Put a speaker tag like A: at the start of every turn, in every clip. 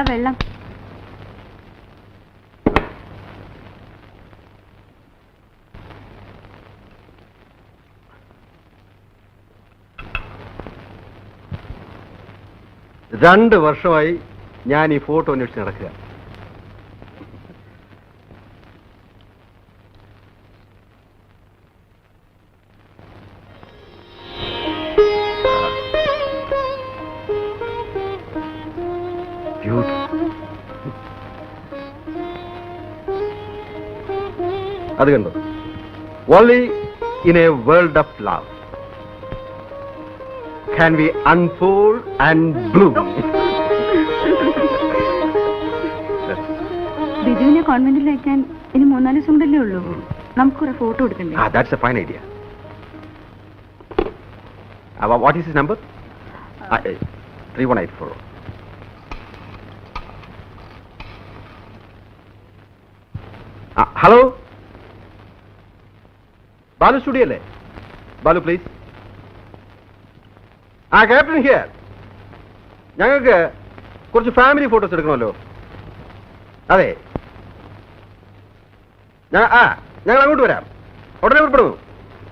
A: വെള്ളം.
B: രണ്ട് വർഷമായി ഞാൻ ഈ ഫോട്ടോ അന്വേഷിച്ച് നടക്കുക. അത് കണ്ടോ? Only in a world of love can we unfold and bloom.
A: ബിജുവിനെ കോൺവെന്റിൽ അയക്കാൻ ഇനി 3-4 ദിവസം കൊണ്ടല്ലേ ഉള്ളൂ. നമുക്കൊരു ഫോട്ടോ എടുക്കണ്ടേ?
B: That's a fine idea. What is his number? 3184. Hello? Balu studio അല്ലേ? ബാലു പ്ലീസ്. Captain here. ഞങ്ങൾക്ക് കുറച്ച് ഫാമിലി ഫോട്ടോസ് എടുക്കണമല്ലോ. അതെ, ഞങ്ങൾ അങ്ങോട്ട് വരാം. ഉടനെ പുറപ്പെടുന്നു.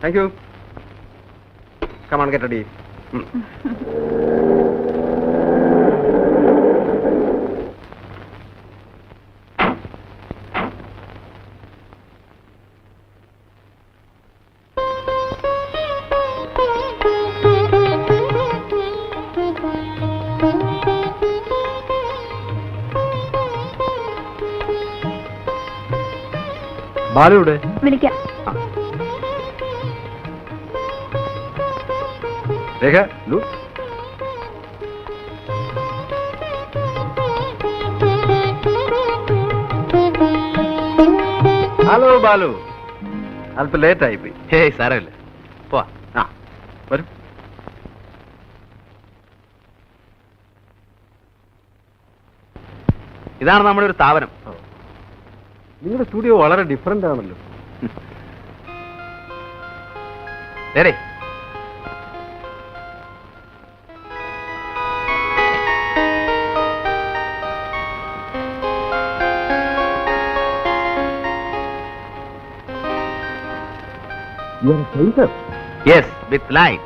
B: Thank you. Come on, get ready. ബാലുവിടെ?
A: വിളിക്കാം.
B: രേഖ, ലു. ഹലോ ബാലു, അല്പം ലേറ്റ് ആയിപ്പോയി.
C: ഹേയ് സാരമില്ല, പോവാ.
B: വരും.
C: ഇതാണ് നമ്മുടെ ഒരു സ്ഥാപനം.
B: നിങ്ങളുടെ സ്റ്റുഡിയോ വളരെ ഡിഫറെന്റ് ആണല്ലോ.
C: നേരെ യെസ്, വിത്ത് ലൈൻ.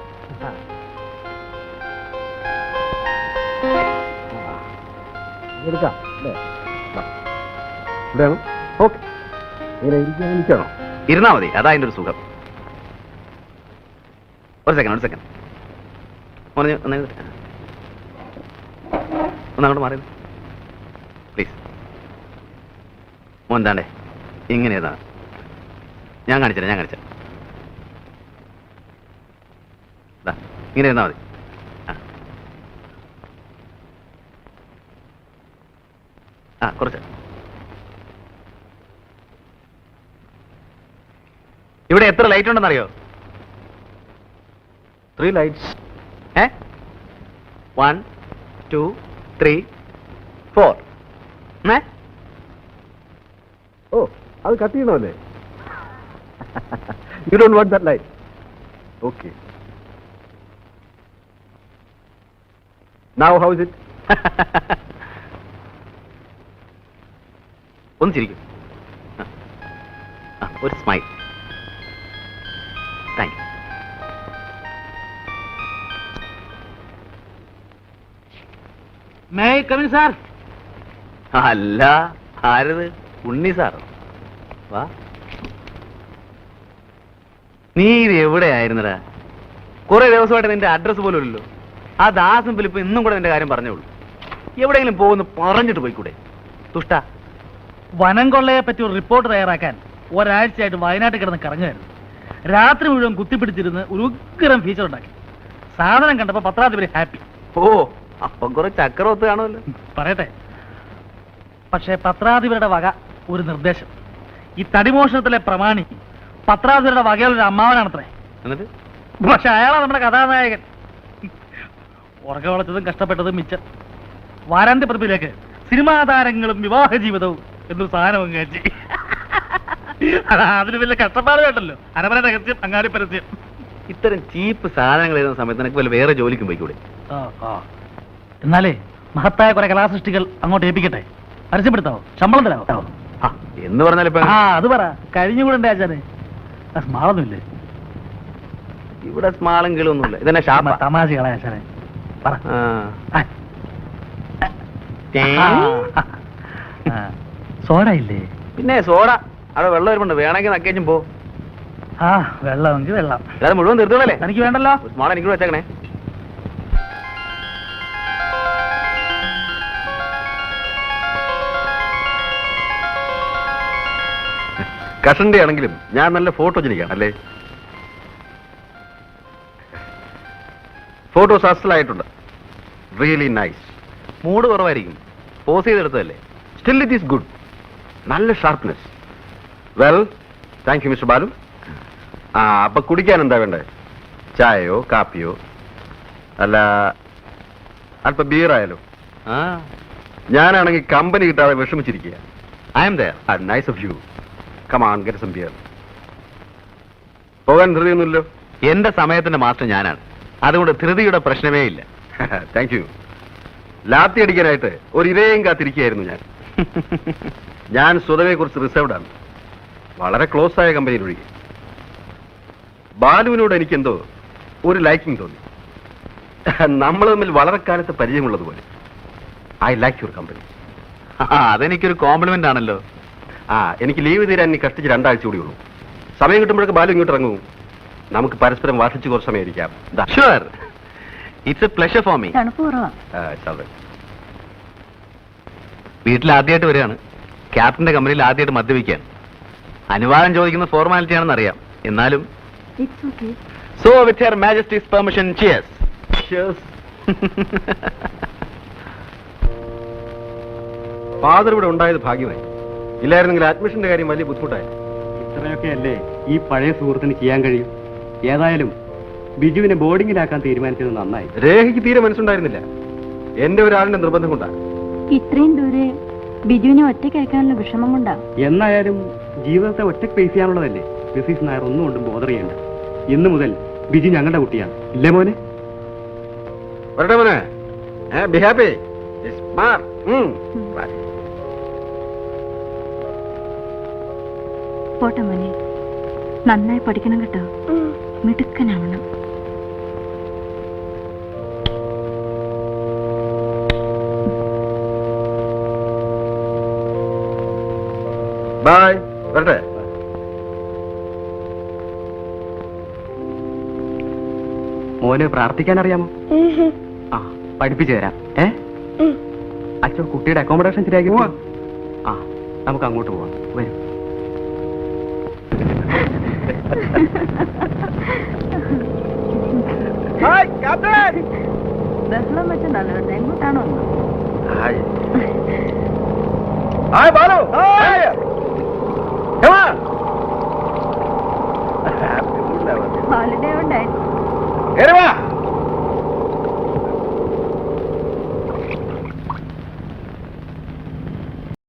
B: എടുക്കാം അല്ലേ? ഇവിടെയാണോ? ഓക്കെ. ഇരിക്കണോ?
C: ഇരുന്നാ മതി, അതാ അതിൻ്റെ ഒരു സുഖം. ഒരു സെക്കൻഡ് ഒന്നങ്ങോട്ട് മാറി പ്ലീസ്. മോൻ താണ്ടേ ഇങ്ങനെ ഏതാ? ഞാൻ കാണിച്ചേ ഇങ്ങനെ ഇരുന്നാ മതി. കുറച്ച് ഇവിടെ എത്ര ലൈറ്റ് ഉണ്ടെന്നറിയോ?
B: 3 lights.
C: 1 2 3 4.
B: ഓ, അത് cut ചെയ്യണമല്ലേ? You don't want that light? Okay. Now how is it?
C: ഒന്ന് ചിരിക്കും. ഒരു smile. Thank you.
D: May come in sir?
C: അല്ല, ആരത്? ഉണ്ണി സാറോ? വാ. നീ ഇത് എവിടെയായിരുന്നടാ? കുറെ ദിവസമായിട്ട് നിന്റെ അഡ്രസ് പോലും ഇല്ലല്ലോ. ആ ദാസും ഫിലിപ്പ് ഇന്നും കൂടെ നിന്റെ കാര്യം പറഞ്ഞോളൂ. എവിടെയെങ്കിലും പോകുന്നു പറഞ്ഞിട്ട് പോയിക്കൂടെ? തുഷ്ട.
D: വനം കൊള്ളയെ പറ്റി ഒരു റിപ്പോർട്ട് തയ്യാറാക്കാൻ ഒരാഴ്ചയായിട്ട് വയനാട്ടിൽ കിടന്ന് കറങ്ങുമായിരുന്നു. രാത്രി മുഴുവൻ കുത്തിപ്പിടിച്ചിരുന്ന് ഒരു ഉഗ്രം ഫീച്ചർ ഉണ്ടാക്കി. സാധനം കണ്ടപ്പോൾ പത്രാധിപര് ഹാപ്പി.
C: ഓ, അപ്പം കുറെ ചക്രവത്ത് കാണുമല്ലോ.
D: പറയട്ടെ, പക്ഷേ പത്രാധിപരുടെ വക ഒരു നിർദ്ദേശം. ഈ തടിമോഷണത്തിലെ പ്രമാണി പത്രാധിപരുടെ വകയിലൊരു അമ്മാവനാണത്രേ.
C: എന്നിട്ട്
D: പക്ഷെ അയാളാണ് നമ്മുടെ കഥാനായകൻ. ഉറക്കം വളച്ചതും കഷ്ടപ്പെട്ടതും മിച്ചം. വാരാന്ത്യ പ്രതിയിലേക്ക് സിനിമാ താരങ്ങളും വിവാഹ ജീവിതവും എന്നൊരു സാധനം അങ്ങേച്ചി. അതിന് വലിയ കഷ്ടപ്പാട് വേണ്ടല്ലോ. അരമന രഹസ്യം, അങ്ങാടി പരസ്യം.
C: ഇത്തരം ചീപ്പ് സാധനങ്ങൾ എഴുതുന്ന സമയത്ത് നിനക്ക് വല്ല വേറെ ജോലിക്കും പോയിക്കൂടെ?
D: എന്നാലേ മഹത്തായ കുറെ കലാസൃഷ്ടികൾ അങ്ങോട്ട് ഏൽപ്പിക്കട്ടെ. പരസ്യപ്പെടുത്താവോ? ശമ്പളം തരാവോ?
C: ആ, എന്ന് പറഞ്ഞാലിപ്പോ
D: ആ അത് പറ, കഴിഞ്ഞുകൂടണ്ടേ ആശാനെ? സ്മാളൊന്നുമില്ലേ?
C: ഇവിടെ സ്മാളും കിളൊന്നുമില്ല. ഇതെന്നെ ഷാപ്പ.
D: തമാശകളെ ആശാനെ പറ. ആ. ആ. സോഡ ഇല്ലേ?
C: പിന്നെ സോഡ അവിടെ വെള്ളം വരുമ്പോ വേണമെങ്കിൽ നക്കേച്ചും പോ.
D: ആ വെള്ളമെങ്കിൽ വെള്ളം.
C: അല്ലാതെ മുഴുവൻ തീർത്തോളല്ലേ?
D: എനിക്ക് വേണ്ടല്ലോ.
C: സ്മാൾ എനിക്ക് വെച്ചേക്കണേ.
B: കഷന്റെ ആണെങ്കിലും ഞാൻ നല്ല ഫോട്ടോ ജനിക്കാണ് അല്ലേ? ഫോട്ടോസ് അസലായിട്ടുണ്ട്. Really nice.
C: മൂഡ് കുറവായിരിക്കും, പോസ് ചെയ്തെടുത്തതല്ലേ.
B: Still it is good. നല്ല sharpness. Well, thank you mister Balu. ആ, അപ്പൊ കുടിക്കാൻ എന്താ വേണ്ടത്? ചായയോ കാപ്പിയോ അല്ല അല്പം ബിയറായാലോ?
C: ആ,
B: ഞാനാണെങ്കിൽ കമ്പനി കിട്ടാതെ വിഷമിച്ചിരിക്കുക.
C: I am there.
B: Nice of you. Come on, get some beer. പോകാൻ ധൃതിയൊന്നുമില്ലോ?
C: എന്റെ സമയത്തിന്റെ മാസ്റ്റർ ഞാനാണ്, അതുകൊണ്ട് ധൃതിയുടെ പ്രശ്നമേ ഇല്ല.
B: Thank you. ലാത്തി അടിക്കാനായിട്ട് ഒരു ഇരയും കാത്തിരിക്കുകയായിരുന്നു ഞാൻ. ഞാൻ സ്വതവെ കുറിച്ച് റിസർവ്ഡ് ആണ്, വളരെ ക്ലോസ് ആയ കമ്പനിയിലൊഴികെ. ബാലുവിനോട് എനിക്കെന്തോ ഒരു ലൈക്കിംഗ് തോന്നി. നമ്മൾ തമ്മിൽ വളരെ കാലത്ത് പരിചയമുള്ളതുപോലെ. I like your company.
C: അതെനിക്കൊരു കോംപ്ലിമെന്റ് ആണല്ലോ.
B: ആ, എനിക്ക് ലീവ് തീരാൻ ഇനി കഷ്ടിച്ച് 2 ആഴ്ച കൂടി ഉള്ളൂ. സമയം കിട്ടുമ്പോഴൊക്കെ ബാലു ഇങ്ങോട്ട് ഇറങ്ങും. നമുക്ക് പരസ്പരം വാർഷിച്ച് കുറച്ച് സമയം ഇരിക്കാം.
C: Sure, it's A pleasure for me.
A: തണുപ്പ് കുറവാ.
C: വീട്ടിൽ ആദ്യമായിട്ട് വരികയാണ്, ക്യാപ്റ്റന്റെ കമ്പനിയിൽ ആദ്യമായിട്ട് മദ്യപിക്കാൻ. അനുവാദം ചോദിക്കുന്ന ഫോർമാലിറ്റി ആണെന്ന് അറിയാം, എന്നാലും
A: it's okay.
C: So with hair Majesty's permission, cheers.
B: Father ഇവിടെ ഉണ്ടായത് ഭാഗ്യമായി. ഇല്ലായിരുന്നെങ്കിൽ അഡ്മിഷന്റെ കാര്യം വലിയ ബുദ്ധിമുട്ടായി.
E: ഇത്രയൊക്കെ അല്ലേ ഈ പഴയ സുഹൃത്തിന് ചെയ്യാൻ കഴിയും. ഏതായാലും ബിജുവിനെ ബോർഡിങ്ങിലാക്കാൻ തീരുമാനിച്ചത് നന്നായി.
B: രേഖയ്ക്ക് തീരെ മനസ്സുണ്ടായിരുന്നില്ല. എന്റെ ഒരാളിന്റെ നിർബന്ധം കൊണ്ടാണ്.
A: ഇത്രയും ദൂരെ ബിജുവിനെ ഒറ്റയ്ക്ക് അയക്കാനുള്ള വിഷമം കൊണ്ടാ.
E: എന്നായാലും ജീവിതത്തെ ഒറ്റയ്ക്ക് ഫേസ് ചെയ്യാനുള്ളതല്ലേ. മിസ്സിസ് നായർ ഒന്നും കൊണ്ടും ബോധർ ചെയ്യണ്ട. ഇന്നു മുതൽ ബിജു ഞങ്ങളുടെ കുട്ടിയാണ്, ഇല്ലേ മോനെ?
B: വരട്ടെ മോനെ. Be happy.
A: പോട്ടെ മോനെ, നന്നായി പഠിക്കണം കേട്ടോ, മിടുക്കനാവണം.
B: ബൈ. വരട്ടെ.
E: മോന് പ്രാർത്ഥിക്കാൻ അറിയാമോ? ആ, പഠിപ്പിച്ചു തരാം. അച്ഛൻ കുട്ടിയുടെ അക്കോമഡേഷൻ ശരിയാക്കി. ആ, നമുക്ക് അങ്ങോട്ട് പോവാം. വരും.
A: ബഹളം വെച്ച നല്ലവരുടെ എങ്ങോട്ടാണോ?
B: Hi. Hi Balu. Hi. Come on.
A: Holiday ഉണ്ടായി.
B: കേറി വാ.